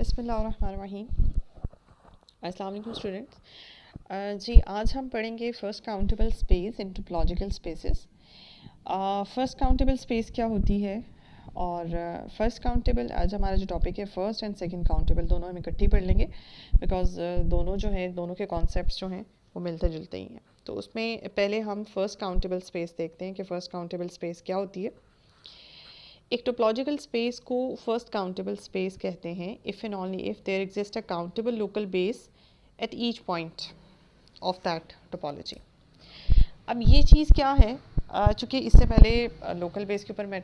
बिस्मिल्लाहिर्रहमानिर्रहीम। अस्सलाम वालेकुम स्टूडेंट्स। जी आज हम पढ़ेंगे first countable space in topological spaces. First countable space क्या होती है और फर्स्ट काउंटेबल आज हमारा जो टॉपिक है फर्स्ट एंड सेकंड काउंटेबल दोनों हम इकट्ठी पढ़ लेंगे बिकॉज दोनों जो हैं दोनों के कॉन्सेप्ट्स जो हैं वो मिलते जुलते ही हैं। तो उसमें पहले हम फर्स्ट काउंटेबल स्पेस देखते हैं कि फ़र्स्ट काउंटेबल स्पेस क्या होती है। एक टोपोलॉजिकल स्पेस को फर्स्ट काउंटेबल स्पेस कहते हैं if and only if there exist a countable local base at each point of that topology. अब ये चीज़ क्या है, चूँकि इससे पहले लोकल बेस के ऊपर मैं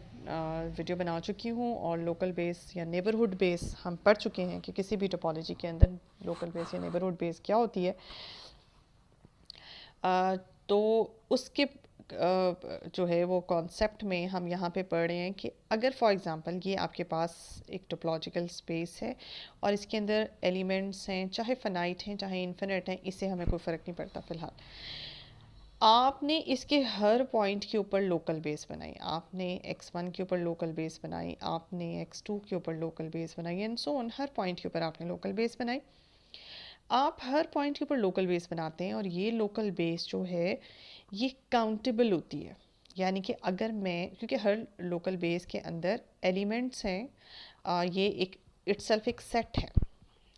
वीडियो बना चुकी हूँ और लोकल बेस या नेबरहुड बेस हम पढ़ चुके हैं कि किसी भी टोपोलॉजी के अंदर लोकल बेस या नेबरहुड बेस क्या होती है। तो उसके जो है वो कॉन्सेप्ट में हम यहाँ पे पढ़ रहे हैं कि अगर फॉर एग्ज़ाम्पल ये आपके पास एक टोपोलॉजिकल स्पेस है और इसके अंदर एलिमेंट्स हैं, चाहे फाइनाइट हैं चाहे इन्फिनिट हैं, इससे हमें कोई फ़र्क नहीं पड़ता फ़िलहाल। आपने इसके हर पॉइंट के ऊपर लोकल बेस बनाई, आपने x1 के ऊपर लोकल बेस बनाई, आपने x2 के ऊपर लोकल बेस बनाई and so on, her point के ऊपर आपने लोकल बेस बनाई। आप हर पॉइंट के ऊपर लोकल बेस बनाते हैं और ये लोकल बेस जो है ये काउंटेबल होती है। यानी कि अगर मैं, क्योंकि हर लोकल बेस के अंदर एलिमेंट्स हैं, ये एक इट्सल्फ एक सेट है,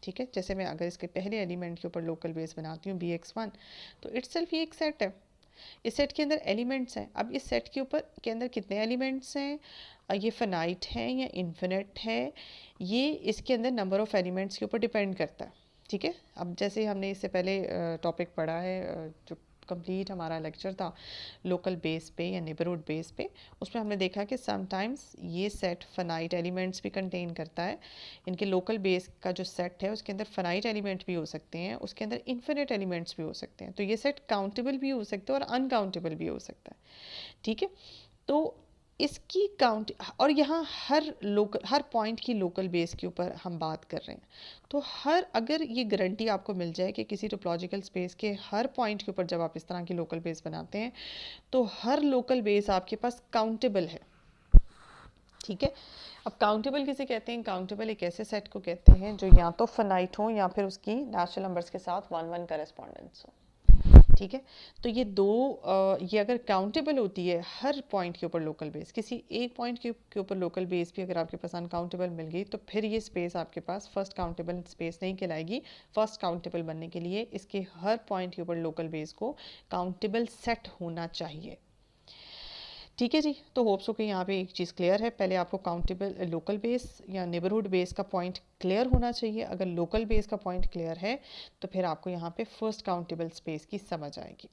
ठीक है। जैसे मैं अगर इसके पहले एलिमेंट के ऊपर लोकल बेस बनाती हूँ bx1, तो इट्सल्फ ये एक सेट है। इस सेट के अंदर एलिमेंट्स हैं। अब इस सेट के ऊपर के अंदर कितने एलिमेंट्स हैं, ये फाइनाइट है या इन्फिनिट है, ये इसके अंदर नंबर ऑफ़ एलिमेंट्स के ऊपर डिपेंड करता है, ठीक है। अब जैसे हमने इससे पहले टॉपिक पढ़ा है, जो कंप्लीट हमारा लेक्चर था लोकल बेस पे या नेबरहुड बेस पे, उसमें हमने देखा कि समटाइम्स ये सेट फाइनाइट एलिमेंट्स भी कंटेन करता है। इनके लोकल बेस का जो सेट है उसके अंदर फाइनाइट एलिमेंट भी हो सकते हैं, उसके अंदर इन्फिनिट एलिमेंट्स भी हो सकते हैं। तो ये सेट काउंटेबल भी हो सकता है और अनकाउंटेबल भी हो सकता है, ठीक है। तो इसकी काउंट, और यहाँ हर पॉइंट की लोकल बेस के ऊपर हम बात कर रहे हैं। तो अगर ये गारंटी आपको मिल जाए कि किसी टोपोलॉजिकल स्पेस के हर पॉइंट के ऊपर जब आप इस तरह की लोकल बेस बनाते हैं तो हर लोकल बेस आपके पास काउंटेबल है, ठीक है। अब काउंटेबल किसे कहते हैं? काउंटेबल एक ऐसे सेट को कहते हैं जो या तो फाइनाइट हो या फिर उसकी नेचुरल नंबर्स के साथ 1-1 करेस्पॉन्डेंस हो, ठीक है। तो ये ये अगर काउंटेबल होती है हर पॉइंट के ऊपर लोकल बेस, किसी एक पॉइंट के ऊपर लोकल बेस भी अगर आपके पास अनकाउंटेबल मिल गई तो फिर ये स्पेस आपके पास फर्स्ट काउंटेबल स्पेस नहीं कहलाएगी। फर्स्ट काउंटेबल बनने के लिए इसके हर पॉइंट के ऊपर लोकल बेस को काउंटेबल सेट होना चाहिए, ठीक है जी। तो होप्स हो कि यहाँ पे एक चीज़ क्लियर है। पहले आपको काउंटेबल लोकल बेस या नेबरहुड बेस का पॉइंट क्लियर होना चाहिए। अगर लोकल बेस का पॉइंट क्लियर है तो फिर आपको यहाँ पे फर्स्ट काउंटेबल स्पेस की समझ आएगी।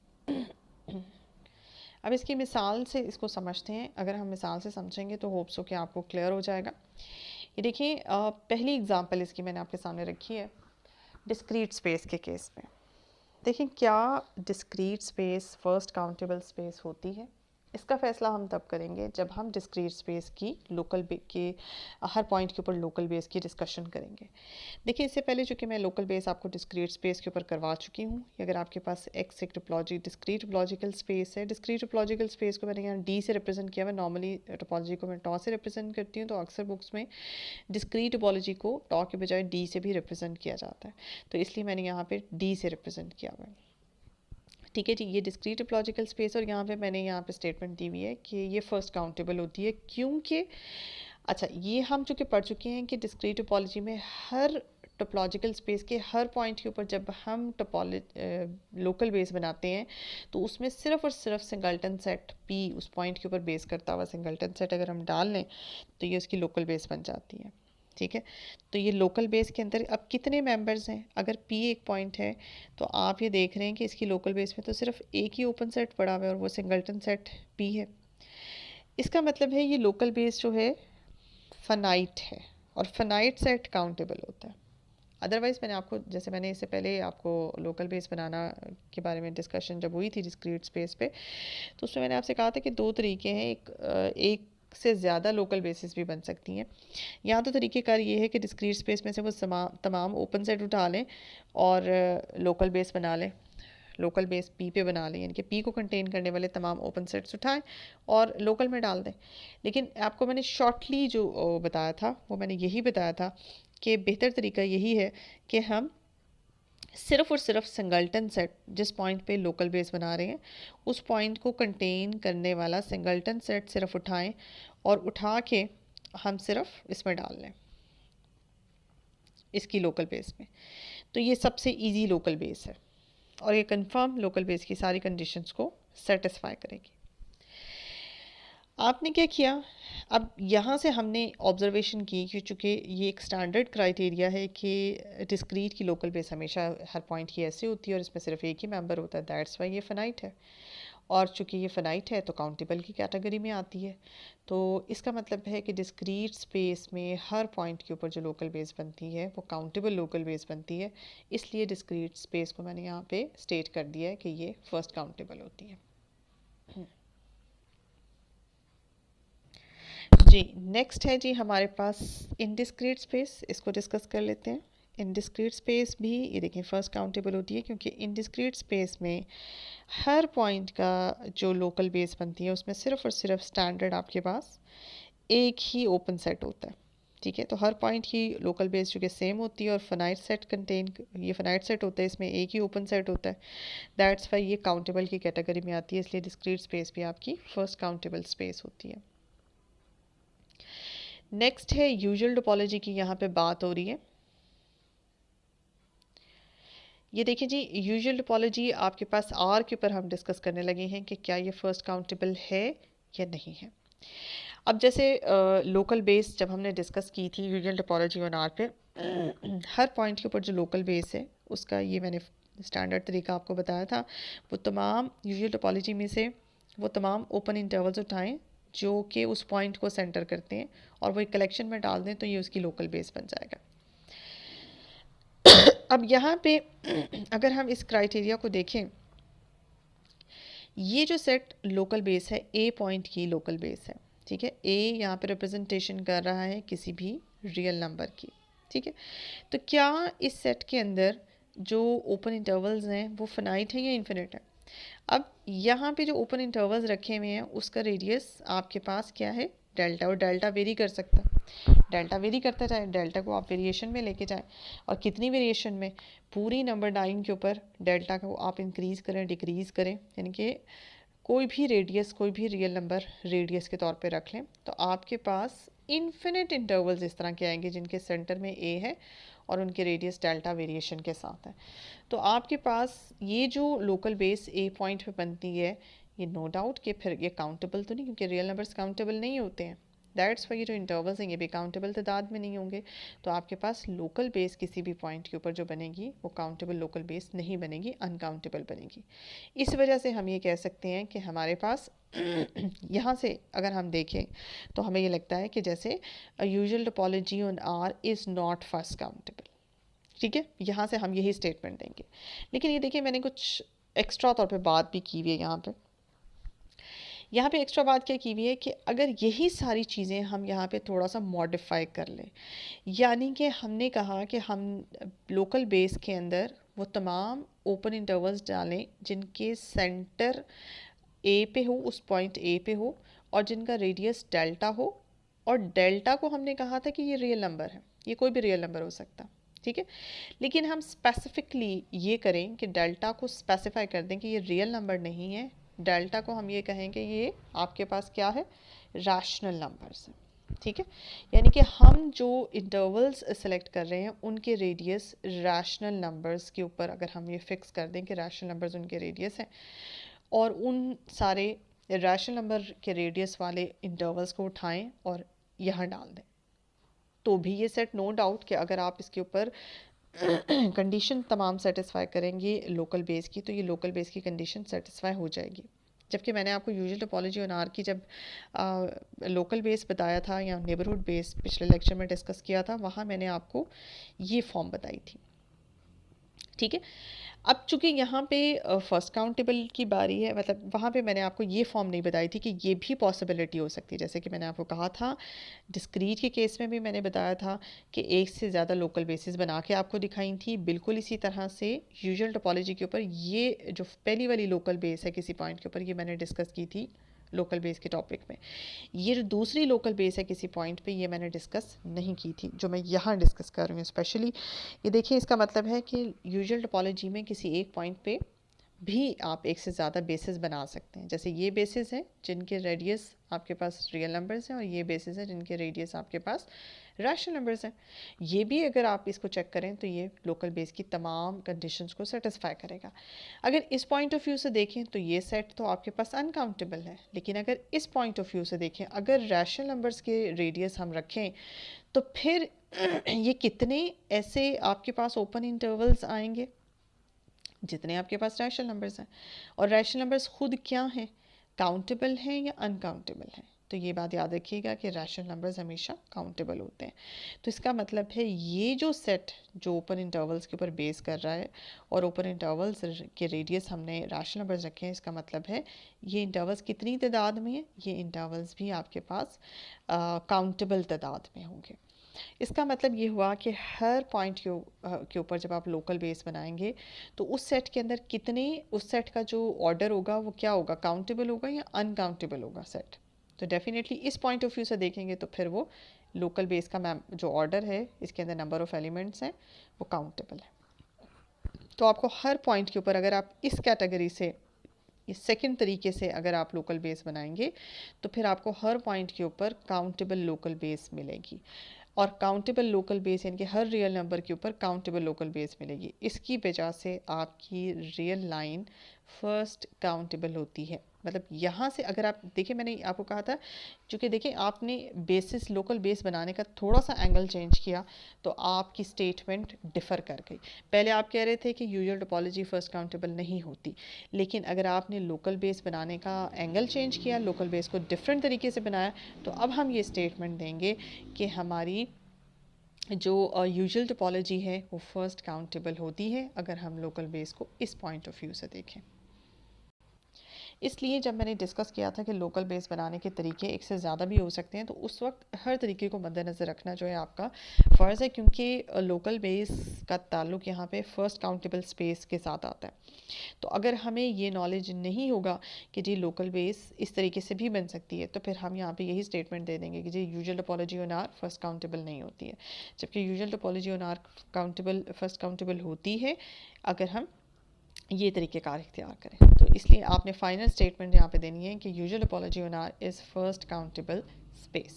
अब इसकी मिसाल से इसको समझते हैं। अगर हम मिसाल से समझेंगे तो होप्स हो कि आपको क्लियर हो जाएगा। ये देखिए, पहली एग्जांपल इसकी मैंने आपके सामने रखी है डिस्क्रीट स्पेस के केस में। देखिए क्या discrete space first countable space होती है। इसका फैसला हम तब करेंगे जब हम डिस्क्रीट स्पेस की हर पॉइंट के ऊपर लोकल बेस की डिस्कशन करेंगे। देखिए इससे पहले चूँकि मैं लोकल बेस आपको डिस्क्रीट स्पेस के ऊपर करवा चुकी हूँ। अगर आपके पास एक्स एक डिस्क्रीट टोपोलॉजिकल स्पेस है, डिस्क्रीट टोपोलॉजिकल स्पेस को मैंने यहाँ डी से रिप्रेजेंट किया। मैं नॉर्मली टोपोलॉजी को मैं टॉ से रिप्रेजेंट करती हूँ, तो अक्सर बुक्स में डिस्क्रीट टोपोलॉजी को टॉ के बजाय डी से भी रिप्रेजेंट किया जाता है, तो इसलिए मैंने यहाँ पे डी से रिप्रेजेंट किया हुआ है, ठीक है जी। ये डिस्क्रीट टोपोलॉजिकल स्पेस, और यहाँ पे मैंने यहाँ पे स्टेटमेंट दी हुई है कि ये फर्स्ट काउंटेबल होती है क्योंकि, अच्छा ये हम चूँकि पढ़ चुके हैं कि डिस्क्रीट टोपोलॉजी में हर टोपोलॉजिकल स्पेस के हर पॉइंट के ऊपर जब हम लोकल बेस बनाते हैं तो उसमें सिर्फ और सिर्फ सिंगल्टन सेट पी उस पॉइंट के ऊपर बेस करता हुआ सिंगल्टन सेट अगर हम डाल लें तो ये उसकी लोकल बेस बन जाती है, ठीक है। तो ये लोकल बेस के अंदर अब कितने मेंबर्स हैं, अगर P एक पॉइंट है तो आप ये देख रहे हैं कि इसकी लोकल बेस में तो सिर्फ एक ही ओपन सेट पड़ा हुआ है और वो सिंगल्टन सेट P है। इसका मतलब है ये लोकल बेस जो है फाइनाइट है और फाइनाइट सेट काउंटेबल होता है। अदरवाइज़ मैंने आपको, जैसे मैंने इससे पहले आपको लोकल बेस बनाना के बारे में डिस्कशन जब हुई थी डिस्क्रीट स्पेस पे, तो उसमें मैंने आपसे कहा था कि दो तरीके हैं। एक से ज़्यादा लोकल बेसिस भी बन सकती हैं। या तो तरीक़ेकार ये है कि डिस्क्रीट स्पेस में से वो तमाम ओपन सेट उठा लें और लोकल बेस बना लें, लोकल बेस पी पे बना लें, यानी कि पी को कंटेन करने वाले तमाम ओपन सेट्स उठाएं और लोकल में डाल दें। लेकिन आपको मैंने शॉर्टली जो बताया था वो मैंने यही बताया था कि बेहतर तरीका यही है कि हम सिर्फ और सिर्फ सिंगल्टन सेट, जिस पॉइंट पे लोकल बेस बना रहे हैं उस पॉइंट को कंटेन करने वाला सिंगल्टन सेट सिर्फ उठाएं और उठा के हम सिर्फ इसमें डाल लें, इसकी लोकल बेस में। तो ये सबसे इजी लोकल बेस है और ये कंफर्म लोकल बेस की सारी कंडीशंस को सेटिस्फाई करेगी। आपने क्या किया, अब यहाँ से हमने ऑब्जर्वेशन की कि चूँकि ये एक स्टैंडर्ड क्राइटेरिया है कि डिस्क्रीट की लोकल बेस हमेशा हर पॉइंट की ऐसे होती है और इसमें सिर्फ एक ही मेंबर होता है, दैट्स वाई ये फिनाइट है। और चूँकि ये फिनाइट है तो काउंटेबल की कैटेगरी में आती है। तो इसका मतलब है कि डिस्क्रीट स्पेस में हर पॉइंट के ऊपर जो लोकल बेस बनती है वो काउंटेबल लोकल बेस बनती है, इसलिए डिस्क्रीट स्पेस को मैंने यहाँ पे स्टेट कर दिया है कि ये फर्स्ट काउंटेबल होती है। जी नेक्स्ट है जी हमारे पास इनडिस्क्रीट स्पेस, इसको डिस्कस कर लेते हैं। इनडिस्क्रीट स्पेस भी ये देखिए फर्स्ट काउंटेबल होती है, क्योंकि इनडिस्क्रीट स्पेस में हर पॉइंट का जो लोकल बेस बनती है उसमें सिर्फ और सिर्फ स्टैंडर्ड आपके पास एक ही ओपन सेट होता है। ठीक है, तो हर पॉइंट की लोकल बेस जो कि सेम होती है और फिनाइट सेट कंटेन, ये फिनाइट सेट होता है, इसमें एक ही ओपन सेट होता है, दैट्स वाई ये काउंटेबल की कैटेगरी में आती है, इसलिए डिस्क्रीट स्पेस भी आपकी फर्स्ट काउंटेबल स्पेस होती है। नेक्स्ट है यूजुअल टोपोलॉजी की यहाँ पे बात हो रही है। ये देखिए जी यूजुअल टोपोलॉजी आपके पास आर के ऊपर हम डिस्कस करने लगे हैं कि क्या ये फर्स्ट काउंटेबल है या नहीं है। अब जैसे लोकल बेस जब हमने डिस्कस की थी यूजुअल टोपोलॉजी ऑन आर पे हर पॉइंट के ऊपर जो लोकल बेस है उसका ये मैंने स्टैंडर्ड तरीका आपको बताया था, वो तमाम यूजुअल टोपोलॉजी में से वो तमाम ओपन इंटरवल्स उठाएं जो कि उस पॉइंट को सेंटर करते हैं और वो एक कलेक्शन में डाल दें तो ये उसकी लोकल बेस बन जाएगा। अब यहाँ पे अगर हम इस क्राइटेरिया को देखें, ये जो सेट लोकल बेस है ए पॉइंट की लोकल बेस है। ठीक है, ए यहाँ पे रिप्रेजेंटेशन कर रहा है किसी भी रियल नंबर की। ठीक है, तो क्या इस सेट के अंदर जो ओपन इंटरवल्स हैं वो फिनाइट है या इन्फिनिट है। अब यहाँ पे जो ओपन इंटरवल्स रखे हुए हैं उसका रेडियस आपके पास क्या है, डेल्टा, और डेल्टा वेरी कर सकता है, डेल्टा वेरी करता जाए, डेल्टा को आप वेरिएशन में लेके जाएं और कितनी वेरिएशन में, पूरी नंबर लाइन के ऊपर डेल्टा को आप इंक्रीज़ करें डिक्रीज़ करें, यानी कि कोई भी रेडियस कोई भी रियल नंबर रेडियस के तौर पे रख लें तो आपके पास इन्फिनिट इंटरवल्स इस तरह के आएंगे जिनके सेंटर में ए है और उनके रेडियस डेल्टा वेरिएशन के साथ है। तो आपके पास ये जो लोकल बेस ए पॉइंट पे बनती है ये नो डाउट कि फिर ये काउंटेबल तो नहीं, क्योंकि रियल नंबर्स काउंटेबल नहीं होते हैं, दैट्स वाई ये जो इंटरवल्स हैं ये भी काउंटेबल तादाद में नहीं होंगे। तो आपके पास लोकल बेस किसी भी पॉइंट के ऊपर जो बनेगी वो काउंटेबल लोकल बेस नहीं बनेगी, अनकाउंटेबल बनेगी। इस वजह से हम ये कह सकते हैं कि हमारे पास यहाँ से अगर हम देखें तो हमें ये लगता है कि जैसे usual topology on R is not first countable. ठीक है, यहाँ से हम यही स्टेटमेंट देंगे। लेकिन ये देखिए मैंने कुछ एक्स्ट्रा तौर पे बात भी की हुई है यहाँ पे एक्स्ट्रा बात क्या की हुई है कि अगर यही सारी चीज़ें हम यहाँ पे थोड़ा सा मॉडिफाई कर लें, यानी कि हमने कहा कि हम लोकल बेस के अंदर वो तमाम ओपन इंटरवल्स डालें जिनके सेंटर ए पे हो, उस पॉइंट ए पे हो और जिनका रेडियस डेल्टा हो, और डेल्टा को हमने कहा था कि ये रियल नंबर है, ये कोई भी रियल नंबर हो सकता। ठीक है, लेकिन हम स्पेसिफिकली ये करें कि डेल्टा को स्पेसिफाई कर दें कि ये रियल नंबर नहीं है, डेल्टा को हम ये कहें कि ये आपके पास क्या है, रैशनल नंबर्स है। ठीक है, यानी कि हम जो इंटरवल्स सेलेक्ट कर रहे हैं उनके रेडियस रैशनल नंबर्स के ऊपर अगर हम ये फिक्स कर दें कि रैशनल नंबर्स उनके रेडियस हैं और उन सारे रैशनल नंबर के रेडियस वाले इंटरवल्स को उठाएं और यहाँ डाल दें, तो भी ये सेट नो डाउट कि अगर आप इसके ऊपर कंडीशन तमाम सेटिस्फाई करेंगे लोकल बेस की तो ये लोकल बेस की कंडीशन सेटिस्फाई हो जाएगी। जबकि मैंने आपको यूजुअल टोपोलॉजी ऑन आर की जब लोकल बेस बताया था या नेबरहुड बेस पिछले लेक्चर में डिस्कस किया था, वहाँ मैंने आपको ये फॉर्म बताई थी। ठीक है, अब चूंकि यहाँ पे फर्स्ट काउंटेबल की बारी है, मतलब वहाँ पे मैंने आपको ये फॉर्म नहीं बताई थी कि ये भी पॉसिबिलिटी हो सकती है। जैसे कि मैंने आपको कहा था डिस्क्रीट के केस में भी मैंने बताया था कि एक से ज़्यादा लोकल बेसिस बना के आपको दिखाई थी, बिल्कुल इसी तरह से यूजुअल टोपोलॉजी के ऊपर ये जो पहली वाली लोकल बेस है किसी पॉइंट के ऊपर, ये मैंने डिस्कस की थी लोकल बेस के टॉपिक में। ये जो दूसरी लोकल बेस है किसी पॉइंट पे, ये मैंने डिस्कस नहीं की थी, जो मैं यहाँ डिस्कस कर रही हूँ स्पेशली। ये देखिए, इसका मतलब है कि यूजुअल टोपोलॉजी में किसी एक पॉइंट पे भी आप एक से ज़्यादा बेसिस बना सकते हैं। जैसे ये बेसिस हैं जिनके रेडियस आपके पास रियल नंबर्स हैं, और ये बेसिस हैं जिनके रेडियस आपके पास रैशनल नंबर्स हैं। ये भी अगर आप इसको चेक करें तो ये लोकल बेस की तमाम कंडीशंस को सेटिस्फाई करेगा। अगर इस पॉइंट ऑफ व्यू से देखें तो ये सेट तो आपके पास अनकाउंटेबल है, लेकिन अगर इस पॉइंट ऑफ व्यू से देखें, अगर रैशनल नंबर्स के रेडियस हम रखें तो फिर ये कितने ऐसे आपके पास ओपन इंटरवल्स आएंगे जितने आपके पास रैशनल नंबर्स हैं। और रैशनल नंबर्स खुद क्या हैं, काउंटेबल हैं या अनकाउंटेबल हैं। तो ये बात याद रखिएगा कि रैशनल नंबर्स हमेशा काउंटेबल होते हैं। तो इसका मतलब है ये जो सेट जो ओपन इंटरवल्स के ऊपर बेस कर रहा है और ओपन इंटरवल्स के रेडियस हमने रैशनल नंबर्स रखे हैं, इसका मतलब है ये इंटरवल्स कितनी तादाद में है, ये इंटरवल्स भी आपके पास काउंटेबल तादाद में होंगे। इसका मतलब ये हुआ कि हर पॉइंट के ऊपर जब आप लोकल बेस बनाएंगे तो उस सेट के अंदर कितने, उस सेट का जो ऑर्डर होगा वो क्या होगा, काउंटेबल होगा या अनकाउंटेबल होगा सेट। तो डेफिनेटली इस पॉइंट ऑफ व्यू से देखेंगे तो फिर वो लोकल बेस का जो ऑर्डर है, इसके अंदर नंबर ऑफ एलिमेंट्स हैं, वो काउंटेबल है। तो आपको हर पॉइंट के ऊपर, अगर आप इस कैटेगरी से, इस सेकंड तरीके से अगर आप लोकल बेस बनाएंगे तो फिर आपको हर पॉइंट के ऊपर काउंटेबल लोकल बेस मिलेगी। और काउंटेबल लोकल बेस यानी कि हर रियल नंबर के ऊपर काउंटेबल लोकल बेस मिलेगी। इसकी वजह से आपकी रियल लाइन फर्स्ट काउंटेबल होती है। मतलब यहाँ से अगर आप देखिए, मैंने आपको कहा था, चूँकि देखिए आपने बेसिस लोकल बेस बनाने का थोड़ा सा एंगल चेंज किया तो आपकी स्टेटमेंट डिफ़र कर गई। पहले आप कह रहे थे कि यूजुअल टोपोलॉजी फर्स्ट काउंटेबल नहीं होती, लेकिन अगर आपने लोकल बेस बनाने का एंगल चेंज किया, लोकल बेस को डिफरेंट तरीके से बनाया, तो अब हम ये स्टेटमेंट देंगे कि हमारी जो यूजुअल टोपोलॉजी है वो फर्स्ट काउंटेबल होती है अगर हम लोकल बेस को इस पॉइंट ऑफ व्यू से देखें। इसलिए जब मैंने डिस्कस किया था कि लोकल बेस बनाने के तरीके एक से ज़्यादा भी हो सकते हैं, तो उस वक्त हर तरीके को मद्देनज़र रखना जो है आपका फ़र्ज़ है, क्योंकि लोकल बेस का ताल्लुक यहाँ पे फ़र्स्ट काउंटेबल स्पेस के साथ आता है। तो अगर हमें ये नॉलेज नहीं होगा कि जी लोकल बेस इस तरीके से भी बन सकती है, तो फिर हम यहाँ पे यही स्टेटमेंट दे देंगे कि जी usual topology on R first countable नहीं होती है, जबकि usual topology on R countable first countable होती है अगर हम ये तरीक़ेकार इख्तियार करें। तो इसलिए आपने फाइनल स्टेटमेंट यहाँ पे देनी है कि usual topology on R is first countable space.